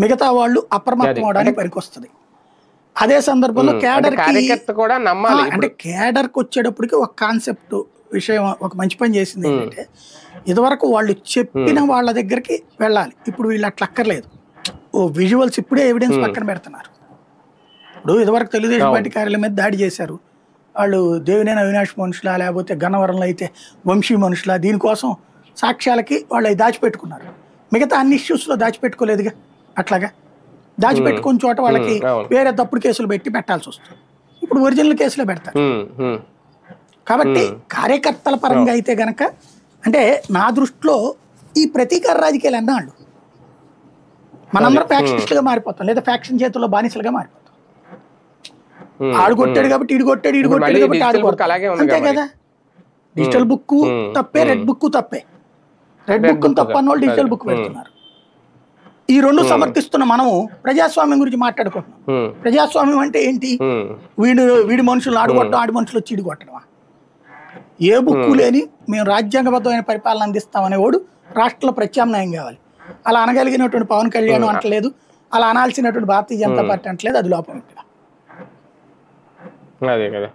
మిగతా వాళ్ళు అప్రమత్తం అవడానికి పనికొస్తుంది. అదే సందర్భంలో అంటే కేడర్కి వచ్చేటప్పటికి ఒక కాన్సెప్ట్ విషయం ఒక మంచి పని చేసింది ఏంటంటే, ఇదివరకు వాళ్ళు చెప్పిన వాళ్ళ దగ్గరికి వెళ్ళాలి. ఇప్పుడు వీళ్ళు అట్లా అక్కర్లేదు. విజువల్స్ ఇప్పుడే ఎవిడెన్స్ పక్కన పెడుతున్నారు. ఇప్పుడు ఇదివరకు తెలుగుదేశం పార్టీ కార్యాలయం మీద దాడి చేశారు. వాళ్ళు దేవినేని అవినాష్ మనుషులా, లేకపోతే గన్నవరంలో అయితే వంశీ మనుషులా, దీనికోసం సాక్ష్యాలకి వాళ్ళు అవి దాచిపెట్టుకున్నారు. మిగతా అన్ని ఇష్యూస్లో దాచిపెట్టుకోలేదుగా. అట్లాగా దాచిపెట్టుకున్న చోట వాళ్ళకి వేరే తప్పుడు కేసులు పెట్టి పెట్టాల్సి వస్తుంది. ఇప్పుడు ఒరిజినల్ కేసులో పెడతారు. కాబట్టి కార్యకర్తల పరంగా అయితే గనక, అంటే నా దృష్టిలో ఈ ప్రతీకార రాజకీయాలు అన్నాళ్ళు మనందరం ఫ్యాక్షనిస్టులుగా మారిపోతాం, లేదా ఫ్యాక్షన్ చేతుల్లో బానిసలుగా మారిపోతాం. ఆడు కొట్టాడు కాబట్టి ఈడు కొట్టాడు, ఈడు కొట్టాడు కాబట్టి ఆడు కొట్టాడు, అంతే కదా. డిజిటల్ బుక్ తప్పే, రెడ్ బుక్ తప్పే. రెడ్ బుక్ తప్ప అన్న వాళ్ళు డిజిటల్ బుక్ పెడుతున్నారు. ఈ రెండు సమర్థిస్తున్న మనము ప్రజాస్వామ్యం గురించి మాట్లాడుకుంటున్నాం. ప్రజాస్వామ్యం అంటే ఏంటి? వీడి మనుషులు ఆడుకొట్టడం, ఆడి మనుషులు వచ్చి ఈడు కొట్టడమా? ఏ బుక్కు లేని మేము రాజ్యాంగబద్ధమైన పరిపాలన అందిస్తామనేవాడు రాష్ట్రంలో ప్రత్యామ్నాయం కావాలి. అలా అనగలిగినటువంటి పవన్ కళ్యాణ్ అంటలేదు, అలా అనాల్సినటువంటి భారతీయ జనతా పార్టీ అంటలేదు. అది లోపం ఇక్కడ. అదే కదా.